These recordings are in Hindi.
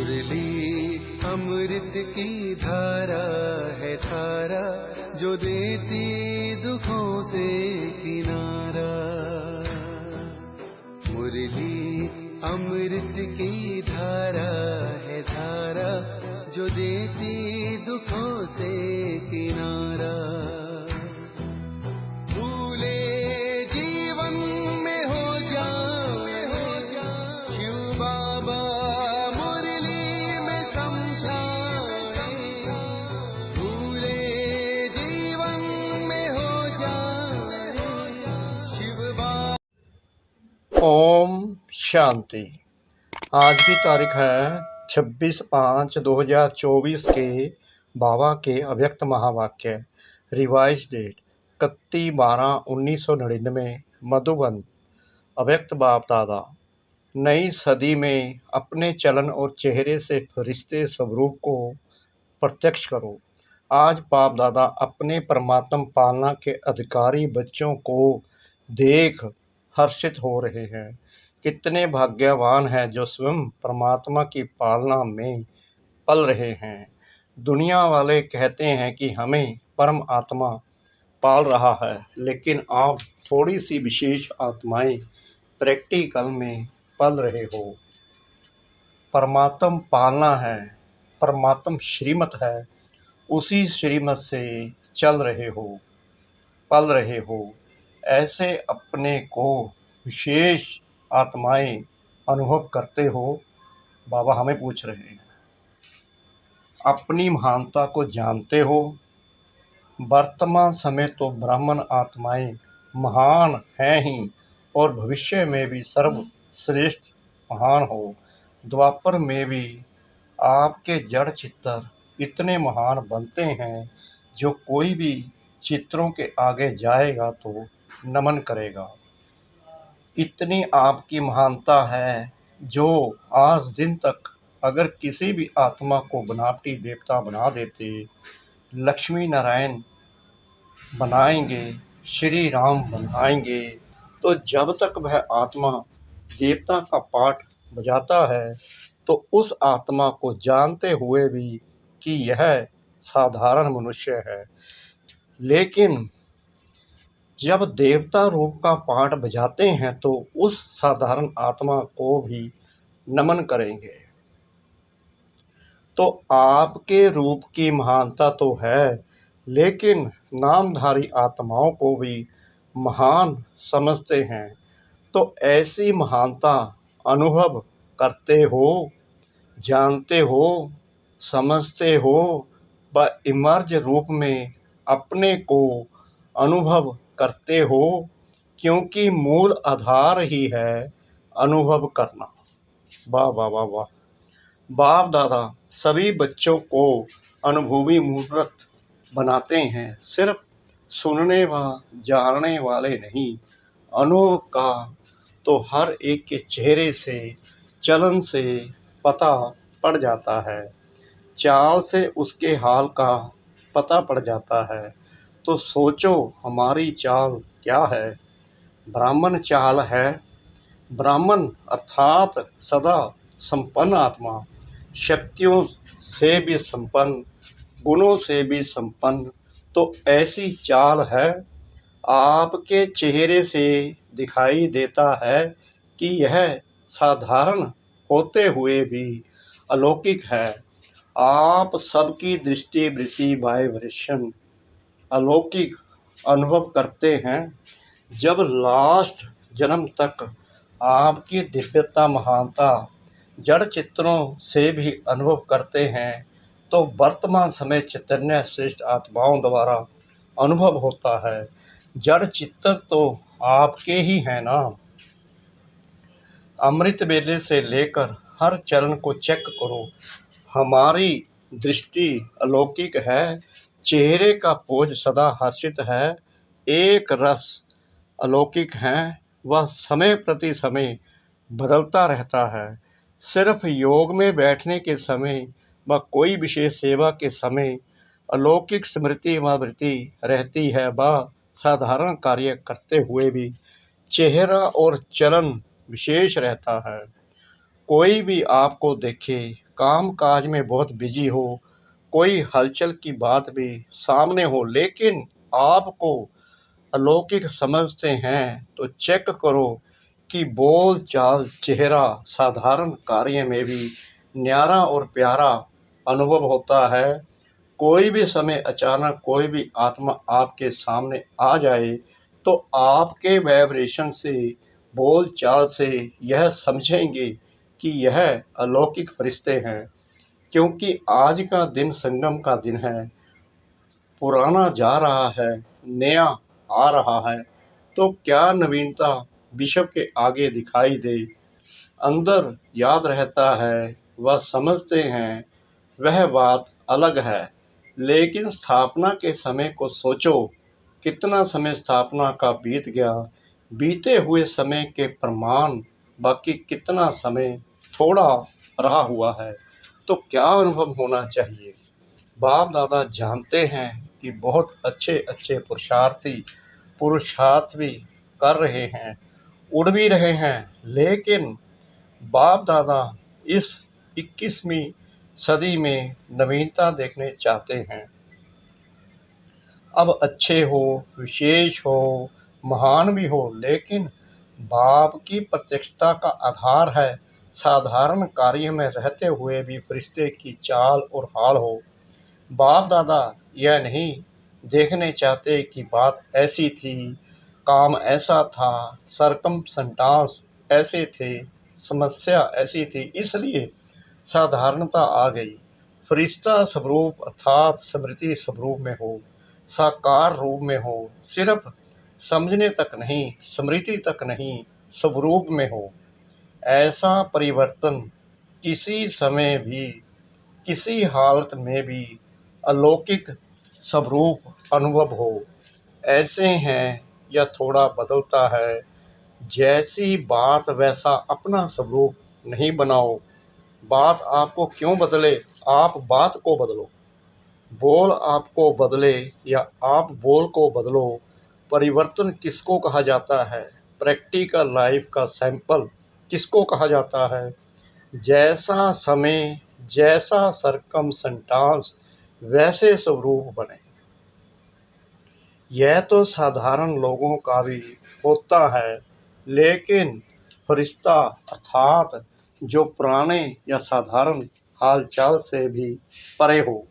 मुरली अमृत की धारा है धारा, जो देती दुखों से किनारा। मुरली अमृत की धारा है धारा, जो देती दुखों से किनारा। भूले जीवन में हो जाए शिव बाबा मुरली में समझाए। भूले जीवन में हो जाए शिव बाबा। ओम शांति। आज की तारीख है 26/5/2024 के बाबा के अव्यक्त महावाक्य। Revise date 31/12/1999 Madhuban. अव्यक्त बाप दादा। नई सदी में अपने चलन और चेहरे से फरिश्ते स्वरूप को प्रत्यक्ष करो। आज बाप दादा अपने परमात्म पालना के अधिकारी बच्चों को देख हर्षित हो रहे हैं। कितने भाग्यवान हैं जो स्वयं परमात्मा की पालना में पल रहे हैं। दुनिया वाले कहते हैं कि हमें परम आत्मा पाल रहा है, लेकिन आप थोड़ी सी विशेष आत्माएं प्रैक्टिकल में पल रहे हो। परमात्म पालना है, परमात्म श्रीमत है, उसी श्रीमत से चल रहे हो, पल रहे हो। ऐसे अपने को विशेष आत्माएं अनुभव करते हो। बाबा हमें पूछ रहे हैं, अपनी महानता को जानते हो। वर्तमान समय तो ब्राह्मण आत्माएं महान हैं ही, और भविष्य में भी सर्वश्रेष्ठ महान हो। द्वापर में भी आपके जड़ चित्तर इतने महान बनते हैं, जो कोई भी चित्रों के आगे जाएगा तो नमन करेगा। इतनी आपकी महानता है, जो आज दिन तक अगर किसी भी आत्मा को बनावटी देवता बना देते, लक्ष्मी नारायण बनाएंगे, श्री राम बनाएंगे, तो जब तक वह आत्मा देवता का पाठ बजाता है, तो उस आत्मा को जानते हुए भी कि यह साधारण मनुष्य है, लेकिन जब देवता रूप का पाठ बजाते हैं तो उस साधारण आत्मा को भी नमन करेंगे। तो आपके रूप की महानता तो है, लेकिन नामधारी आत्माओं को भी महान समझते हैं। तो ऐसी महानता अनुभव करते हो, जानते हो, समझते हो, व इमर्ज रूप में अपने को अनुभव करते हो, क्योंकि मूल आधार ही है अनुभव करना। वाह वाह वाह वाह। बाप दादा सभी बच्चों को अनुभवी मूर्त बनाते हैं, सिर्फ सुनने व जानने वाले नहीं। अनुभव का तो हर एक के चेहरे से, चलन से पता पड़ जाता है, चाल से उसके हाल का पता पड़ जाता है। तो सोचो हमारी चाल क्या है? ब्राह्मण चाल है। ब्राह्मण अर्थात सदा संपन्न आत्मा, शक्तियों से भी संपन्न, गुणों से भी संपन्न। तो ऐसी चाल है। आपके चेहरे से दिखाई देता है कि यह साधारण होते हुए भी अलौकिक है। आप सबकी दृष्टि वृत्ति वाइब्रेशन अलौकिक अनुभव करते हैं। जब लास्ट जन्म तक आपकी दिव्यता महानता जड़ चित्रों से भी अनुभव करते हैं, तो वर्तमान समय चैतन्य श्रेष्ठ आत्माओं द्वारा अनुभव होता है। जड़ चित्तर तो आपके ही हैं ना। अमृत वेले से लेकर हर चरण को चेक करो। हमारी दृष्टि अलौकिक है, चेहरे का पोज सदा हर्षित है, एक रस अलौकिक है, वह समय प्रति समय बदलता रहता है। सिर्फ योग में बैठने के समय व कोई विशेष सेवा के समय अलौकिक स्मृति व वृत्ति रहती है, व साधारण कार्य करते हुए भी चेहरा और चलन विशेष रहता है। कोई भी आपको देखे काम काज में बहुत बिजी हो, कोई हलचल की बात भी सामने हो, लेकिन आपको अलौकिक समझते हैं तो चेक करो कि बोल चाल चेहरा साधारण कार्य में भी न्यारा और प्यारा अनुभव होता है। कोई भी समय अचानक कोई भी आत्मा आपके सामने आ जाए तो आपके वाइब्रेशन से, बोल चाल से यह समझेंगे कि यह अलौकिक फरिश्ते हैं, क्योंकि आज का दिन संगम का दिन है। पुराना जा रहा है, नया आ रहा है, तो क्या नवीनता विश्व के आगे दिखाई दे, अंदर याद रहता है, वह समझते हैं, वह बात अलग है। लेकिन स्थापना के समय को सोचो, कितना समय स्थापना का बीत गया, बीते हुए समय के प्रमाण, बाकी कितना समय थोड़ा रहा हुआ है। तो क्या अनुभव होना चाहिए। बाप दादा जानते हैं कि बहुत अच्छे अच्छे पुरुषार्थ भी कर रहे हैं, उड़ भी रहे हैं, लेकिन बाप दादा इस 21वीं सदी में नवीनता देखने चाहते हैं। अब अच्छे हो, विशेष हो, महान भी हो, लेकिन बाप की प्रत्यक्षता का आधार है साधारण कार्य में रहते हुए भी फरिश्ते की चाल और हाल हो। बाप दादा यह नहीं देखने चाहते कि बात ऐसी थी, काम ऐसा था, सरकमस्टांस ऐसे थे, समस्या ऐसी थी, इसलिए साधारणता आ गई। फरिश्ता स्वरूप अर्थात स्मृति स्वरूप में हो, साकार रूप में हो, सिर्फ समझने तक नहीं, स्मृति तक नहीं, स्वरूप में हो। ऐसा परिवर्तन किसी समय भी, किसी हालत में भी अलौकिक स्वरूप अनुभव हो। ऐसे हैं या थोड़ा बदलता है, जैसी बात वैसा अपना स्वरूप नहीं बनाओ। बात आपको क्यों बदले, आप बात को बदलो। बोल आपको बदले या आप बोल को बदलो। परिवर्तन किसको कहा जाता है, प्रैक्टिकल लाइफ का सैंपल किसको कहा जाता है। जैसा समय, जैसा सरकमस्टांस, वैसे स्वरूप बने। यह तो साधारण लोगों का भी होता है, लेकिन फरिश्ता अर्थात जो पुराने या साधारण हालचाल से भी परे हो।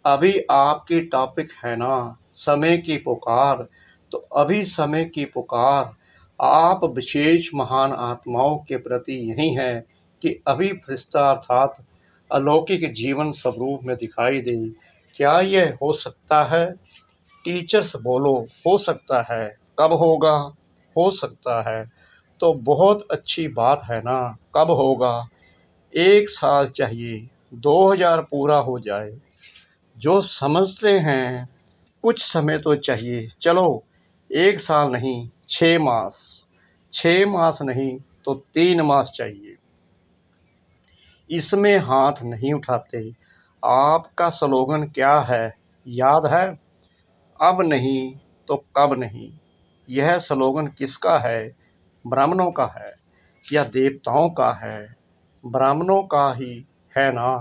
अभी आपकी टॉपिक है ना समय की पुकार, तो अभी समय की पुकार आप विशेष महान आत्माओं के प्रति यही है कि अभी फरिश्ता अर्थात अलौकिक जीवन स्वरूप में दिखाई दे। क्या यह हो सकता है। टीचर्स बोलो, हो सकता है। कब होगा, हो सकता है। तो बहुत अच्छी बात है ना। कब होगा, 1 साल चाहिए, 2000 पूरा हो जाए। जो समझते हैं कुछ समय तो चाहिए, चलो 1 साल नहीं, 6 मास, 6 मास नहीं तो 3 मास चाहिए। इसमें हाथ नहीं उठाते। आपका स्लोगन क्या है, याद है। अब नहीं तो कब नहीं। यह स्लोगन किसका है, ब्राह्मणों का है या देवताओं का है। ब्राह्मणों का ही है ना।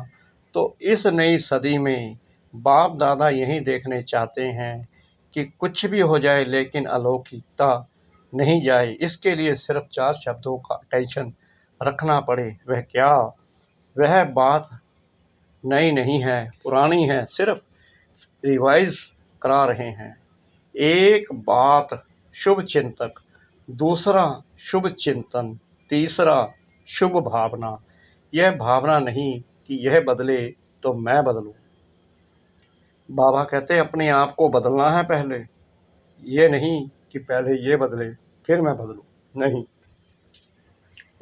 तो इस नई सदी में बाप दादा यही देखने चाहते हैं कि कुछ भी हो जाए लेकिन अलौकिकता नहीं जाए। इसके लिए सिर्फ 4 शब्दों का अटेंशन रखना पड़े। वह क्या, वह बात नई नहीं है, पुरानी है, सिर्फ रिवाइज करा रहे हैं। एक बात शुभ चिंतक, दूसरा शुभ चिंतन, तीसरा शुभ भावना। यह भावना नहीं कि यह बदले तो मैं बदलूं। बाबा कहते अपने आप को बदलना है पहले, ये नहीं कि पहले ये बदले फिर मैं बदलूं। नहीं,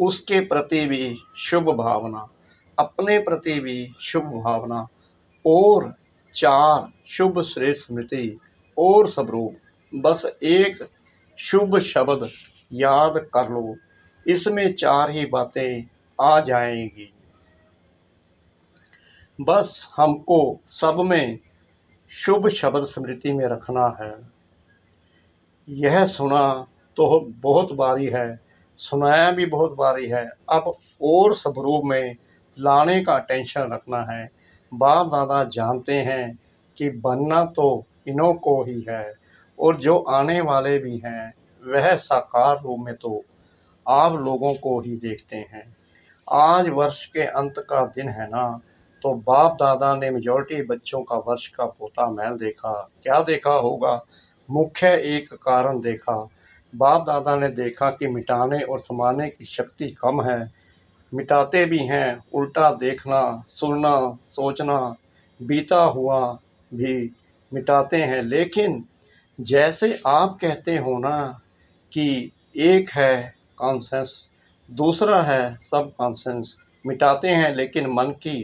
उसके प्रति भी शुभ भावना, अपने प्रति भी शुभ भावना, और 4 शुभ श्रेष्ठ स्मृति और स्वरूप। बस एक शुभ शब्द याद कर लो, इसमें 4 ही बातें आ जाएंगी। बस हमको सब में शुभ शब्द स्मृति में रखना है। यह सुना तो बहुत बारी है, सुनाया भी बहुत बारी है। अब और स्वरूप में लाने का टेंशन रखना है। बाप दादा जानते हैं कि बनना तो इन्हों को ही है और जो आने वाले भी हैं वह साकार रूप में तो आप लोगों को ही देखते हैं। आज वर्ष के अंत का दिन है ना, तो बाप दादा ने मेजॉरिटी बच्चों का वर्ष का पोता मैल देखा। क्या देखा होगा? मुख्य एक कारण देखा। बाप दादा ने देखा कि मिटाने और समाने की शक्ति कम है। मिटाते भी हैं, उल्टा देखना, सुनना, सोचना, बीता हुआ भी मिटाते हैं। लेकिन जैसे आप कहते हो ना कि एक है कॉन्सेंस, दूसरा है सब कॉन्सेंस। मिटाते हैं लेकिन मन की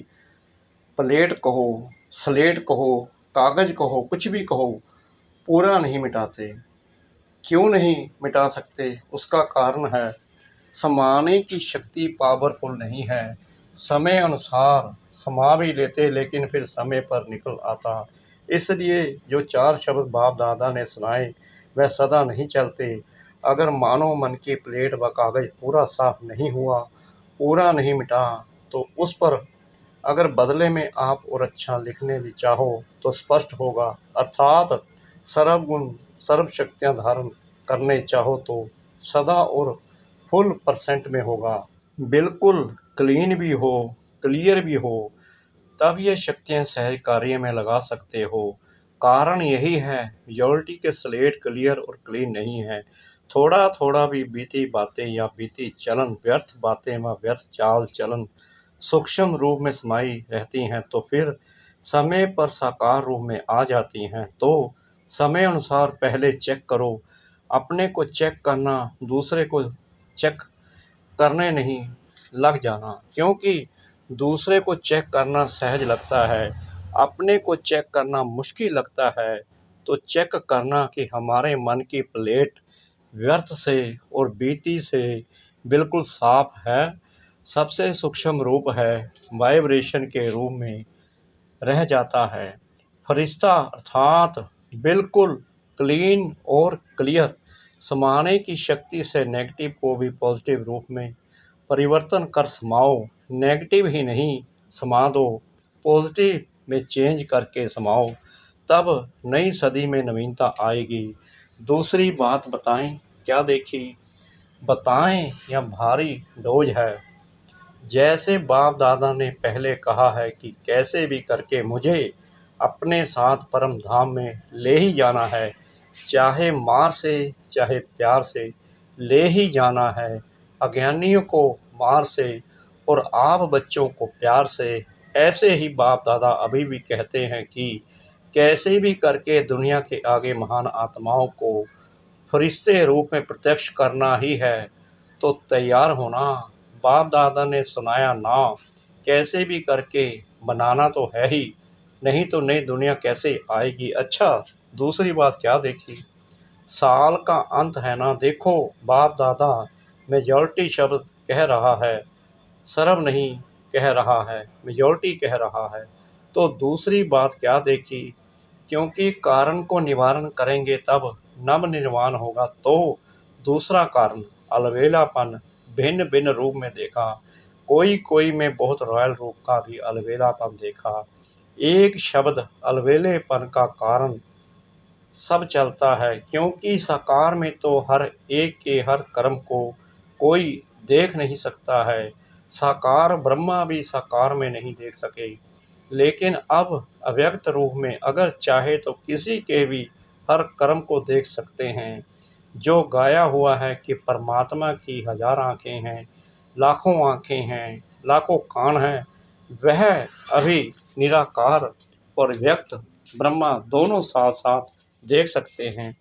प्लेट कहो, स्लेट कहो, कागज कहो, कुछ भी कहो, पूरा नहीं मिटाते। क्यों नहीं मिटा सकते? उसका कारण है समाने की शक्ति पावरफुल नहीं है। समय अनुसार समा भी लेते लेकिन फिर समय पर निकल आता। इसलिए जो 4 शब्द बाप दादा ने सुनाए वह सदा नहीं चलते। अगर मानो मन की प्लेट व कागज पूरा साफ नहीं हुआ, पूरा नहीं मिटा, तो उस पर अगर बदले में आप और अच्छा लिखने भी चाहो तो स्पष्ट होगा। अर्थात सर्वगुण सर्व शक्तियां धारण करने चाहो तो सदा और फुल परसेंट में होगा। बिल्कुल क्लीन भी हो, क्लियर भी हो, तब ये शक्तियां सहज कार्य में लगा सकते हो। कारण यही है मेजॉरिटी के स्लेट क्लियर और क्लीन नहीं है। थोड़ा थोड़ा भी बीती बातें या बीती चलन, व्यर्थ बातें व व्यर्थ चाल चलन सूक्ष्म रूप में समाई रहती हैं तो फिर समय पर साकार रूप में आ जाती हैं। तो समय अनुसार पहले चेक करो। अपने को चेक करना, दूसरे को चेक करने नहीं लग जाना, क्योंकि दूसरे को चेक करना सहज लगता है, अपने को चेक करना मुश्किल लगता है। तो चेक करना कि हमारे मन की प्लेट व्यर्थ से और बीती से बिल्कुल साफ है। सबसे सूक्ष्म रूप है, वाइब्रेशन के रूप में रह जाता है। फरिश्ता अर्थात बिल्कुल क्लीन और क्लियर। समाने की शक्ति से नेगेटिव को भी पॉजिटिव रूप में परिवर्तन कर समाओ। नेगेटिव ही नहीं समा दो, पॉजिटिव में चेंज करके समाओ, तब नई सदी में नवीनता आएगी। दूसरी बात बताएं, क्या देखी? बताएं या भारी डोज है। जैसे बाप दादा ने पहले कहा है कि कैसे भी करके मुझे अपने साथ परम धाम में ले ही जाना है, चाहे मार से चाहे प्यार से ले ही जाना है। अज्ञानियों को मार से और आप बच्चों को प्यार से। ऐसे ही बाप दादा अभी भी कहते हैं कि कैसे भी करके दुनिया के आगे महान आत्माओं को फरिश्ते रूप में प्रत्यक्ष करना ही है, तो तैयार होना। बाप दादा ने सुनाया ना, कैसे भी करके बनाना तो है ही, नहीं तो नई दुनिया कैसे आएगी। अच्छा, दूसरी बात क्या देखी? साल का अंत है ना, देखो बाप दादा मेजॉरिटी शब्द कह रहा है, सर्व नहीं कह रहा है, मेजॉरिटी कह रहा है। तो दूसरी बात क्या देखी? क्योंकि कारण को निवारण करेंगे तब नव निर्माण होगा। तो दूसरा कारण अलवेलापन भिन्न भिन्न रूप में देखा। कोई कोई में बहुत रॉयल रूप का भी अलवेलापन देखा। एक शब्द अलवेलेपन का कारण सब चलता है, क्योंकि साकार में तो हर एक के हर कर्म को कोई देख नहीं सकता है। साकार ब्रह्मा भी साकार में नहीं देख सके, लेकिन अब अव्यक्त रूप में अगर चाहे तो किसी के भी हर कर्म को देख सकते हैं। जो गाया हुआ है कि परमात्मा की 1000 आंखें हैं, लाखों आंखें हैं, लाखों कान हैं, वह अभी निराकार और व्यक्त ब्रह्मा दोनों साथ साथ देख सकते हैं।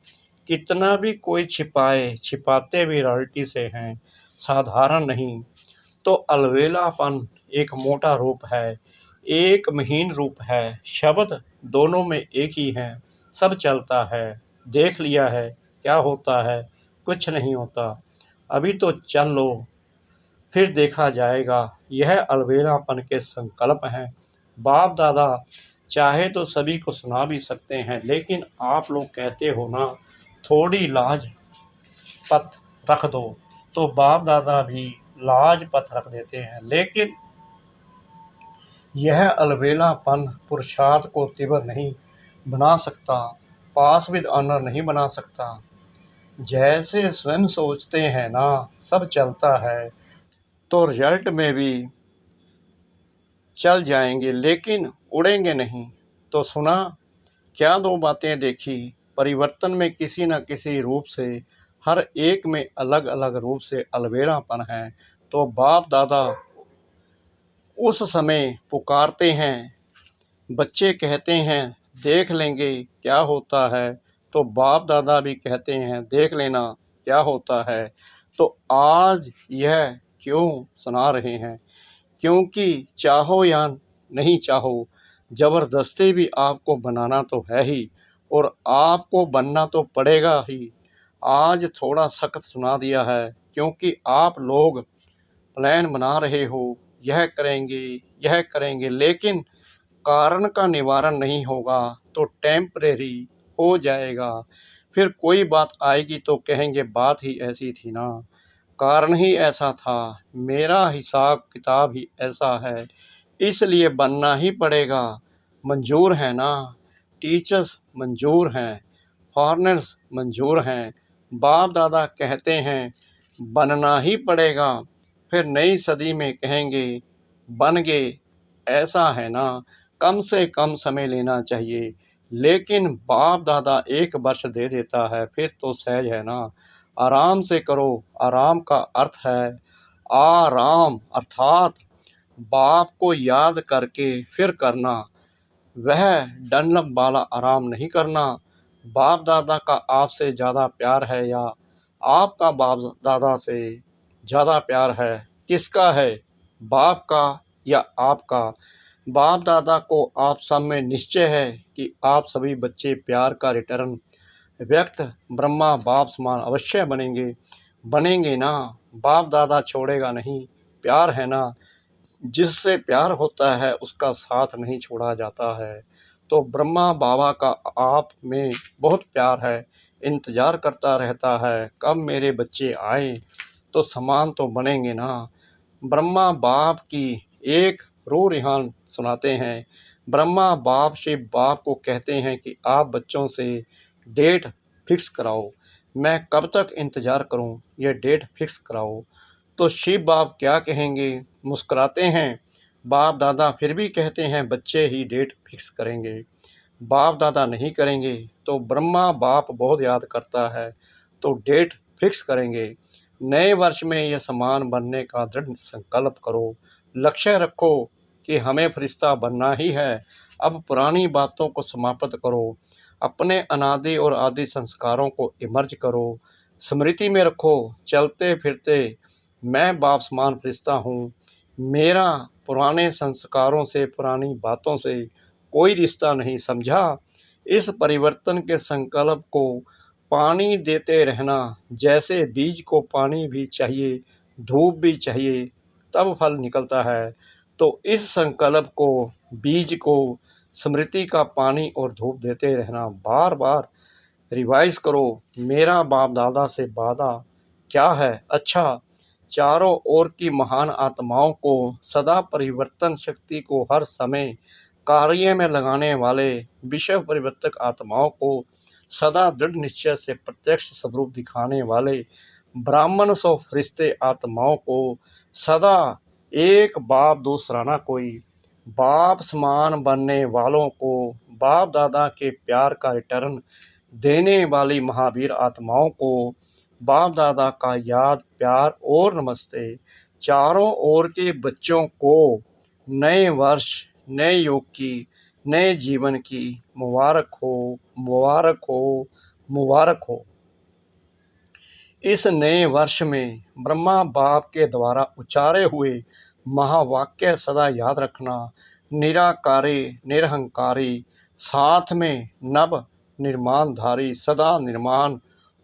कितना भी कोई छिपाए, छिपाते भी रियलिटी से हैं, साधारण नहीं। तो अलवेलापन एक मोटा रूप है, एक महीन रूप है। शब्द दोनों में एक ही हैं, सब चलता है। देख लिया है, क्या होता है? कुछ नहीं होता। अभी तो चल लो, फिर देखा जाएगा। यह अलवेलापन के संकल्प हैं। बाप दादा चाहे तो सभी को सुना भी सकते हैं, लेकिन आप लोग कहते हो ना, थोड़ी लाज पत रख दो, तो बाप दादा भी लाज पत रख देते हैं। लेकिन यह अलबेलापन पुरुषार्थ को तीव्र नहीं बना सकता, पास विद ऑनर नहीं बना सकता। जैसे स्वयं सोचते हैं ना सब चलता है, तो रिजल्ट में भी चल जाएंगे लेकिन उड़ेंगे नहीं। तो सुना क्या दो बातें देखी, परिवर्तन में किसी न किसी रूप से, हर एक में अलग अलग रूप से अलबेलापन है। तो बाप दादा उस समय पुकारते हैं, बच्चे कहते हैं देख लेंगे क्या होता है, तो बाप दादा भी कहते हैं देख लेना क्या होता है। तो आज यह क्यों सुना रहे हैं, क्योंकि चाहो या नहीं चाहो जबरदस्ती भी आपको बनाना तो है ही, और आपको बनना तो पड़ेगा ही। आज थोड़ा सख्त सुना दिया है क्योंकि आप लोग प्लान बना रहे हो, यह करेंगे लेकिन कारण का निवारण नहीं होगा तो टेम्परेरी हो जाएगा। फिर कोई बात आएगी तो कहेंगे बात ही ऐसी थी ना, कारण ही ऐसा था, मेरा हिसाब किताब ही ऐसा है, इसलिए बनना ही पड़ेगा। मंजूर है ना, टीचर्स मंजूर हैं, फॉरेनर्स मंजूर हैं, बाप दादा कहते हैं बनना ही पड़ेगा। फिर नई सदी में कहेंगे बन गए, ऐसा है ना, कम से कम समय लेना चाहिए। लेकिन बाप दादा 1 वर्ष दे देता है फिर तो सहज है ना। आराम से करो, आराम का अर्थ है आराम, अर्थात बाप को याद करके फिर करना, वह डनलप वाला आराम नहीं करना। बाप दादा का आपसे ज़्यादा प्यार है या आपका बाप दादा से ज़्यादा प्यार है, किसका है, बाप का या आपका? बाप दादा को आप सब में निश्चय है कि आप सभी बच्चे प्यार का रिटर्न व्यक्त ब्रह्मा बाप समान अवश्य बनेंगे ना। बाप दादा छोड़ेगा नहीं, प्यार है ना, जिससे प्यार होता है उसका साथ नहीं छोड़ा जाता है। तो ब्रह्मा बाबा का आप में बहुत प्यार है, इंतजार करता रहता है कब मेरे बच्चे आए तो समान तो बनेंगे ना। ब्रह्मा बाप की एक रूह रिहान सुनाते हैं। ब्रह्मा बाप शिव बाप को कहते हैं कि आप बच्चों से डेट फिक्स कराओ, मैं कब तक इंतजार करूं, यह डेट फिक्स कराओ। तो शिव बाप क्या कहेंगे, मुस्कुराते हैं। बाप दादा फिर भी कहते हैं बच्चे ही डेट फिक्स करेंगे, बाप दादा नहीं करेंगे। तो ब्रह्मा बाप बहुत याद करता है तो डेट फिक्स करेंगे। नए वर्ष में यह समान बनने का दृढ़ संकल्प करो, लक्ष्य रखो कि हमें फरिश्ता बनना ही है। अब पुरानी बातों को समाप्त करो, अपने अनादि और आदि संस्कारों को इमर्ज करो, स्मृति में रखो, चलते फिरते मैं बाप समान फरिश्ता हूँ, मेरा पुराने संस्कारों से पुरानी बातों से कोई रिश्ता नहीं, समझा। इस परिवर्तन के संकल्प को पानी देते रहना, जैसे बीज को पानी भी चाहिए, धूप भी चाहिए, तब फल निकलता है। तो इस संकल्प को, बीज को, स्मृति का पानी और धूप देते रहना, बार बार रिवाइज करो। मेरा बाप दादा से वादा क्या है, अच्छा, चारों ओर की महान आत्माओं को, सदा परिवर्तन शक्ति को हर समय कार्य में लगाने वाले विश्व परिवर्तक आत्माओं को, सदा दृढ़ निश्चय से प्रत्यक्ष स्वरूप दिखाने वाले ब्राह्मण सो फरिश्ते आत्माओं को, सदा एक बाप दूसरा ना कोई, बाप समान बनने वालों को, बाप दादा के प्यार का रिटर्न देने वाली महावीर आत्माओं को, बाप दादा का याद प्यार और नमस्ते। चारों ओर के बच्चों को नए वर्ष, नए युग की, नए जीवन की मुबारक हो, मुबारक हो, मुबारक हो। इस नए वर्ष में ब्रह्मा बाप के द्वारा उच्चारे हुए महावाक्य सदा याद रखना, निराकारी निरहंकारी, साथ में नव निर्माणधारी, सदा निर्माण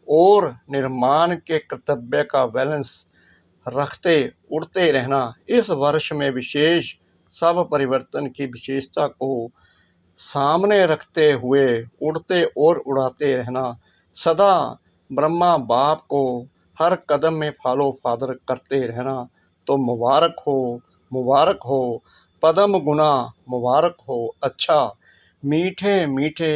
और निर्माण के कर्तव्य का बैलेंस रखते उड़ते रहना। इस वर्ष में विशेष सब परिवर्तन की विशेषता को सामने रखते हुए उड़ते और उड़ाते रहना, सदा ब्रह्मा बाप को हर कदम में फॉलो फादर करते रहना। तो मुबारक हो, मुबारक हो। पदम गुना मुबारक हो अच्छा। मीठे मीठे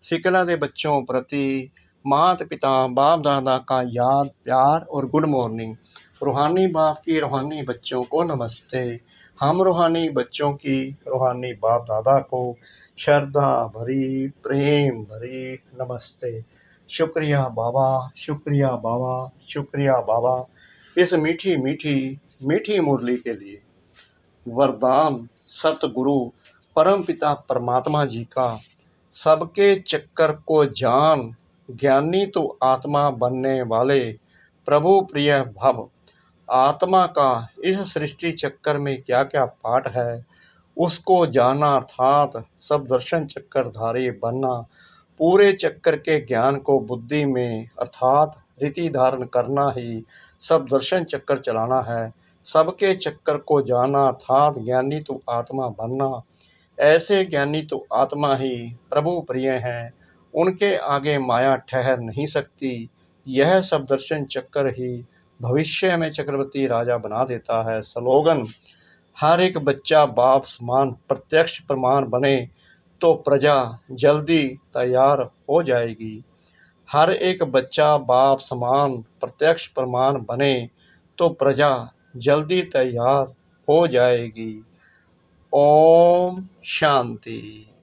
सिकला के बच्चों प्रति माता पिता बाप दादा का याद प्यार और गुड मॉर्निंग। रूहानी बाप की रूहानी बच्चों को नमस्ते। हम रूहानी बच्चों की रूहानी बाप दादा को श्रद्धा भरी प्रेम भरी नमस्ते। शुक्रिया बाबा, शुक्रिया बाबा, शुक्रिया बाबा इस मीठी मीठी मीठी मुरली के लिए। वरदान सतगुरु परम पिता परमात्मा जी का। सबके चक्कर को जान ज्ञानी तो आत्मा बनने वाले प्रभु प्रिय भव। आत्मा का इस सृष्टि चक्कर में क्या क्या पाठ है उसको जानना अर्थात सब दर्शन चक्रधारी बनना। पूरे चक्कर के ज्ञान को बुद्धि में अर्थात रीति धारण करना ही सब दर्शन चक्कर चलाना है। सबके चक्कर को जानना अर्थात ज्ञानी तो आत्मा बनना। ऐसे ज्ञानी तो आत्मा ही प्रभु प्रिय हैं, उनके आगे माया ठहर नहीं सकती। यह सब दर्शन चक्कर ही भविष्य में चक्रवर्ती राजा बना देता है। स्लोगन हर एक बच्चा बाप समान प्रत्यक्ष प्रमाण बने तो प्रजा जल्दी तैयार हो जाएगी। हर एक बच्चा बाप समान प्रत्यक्ष प्रमाण बने तो प्रजा जल्दी तैयार हो जाएगी। ओम शांति।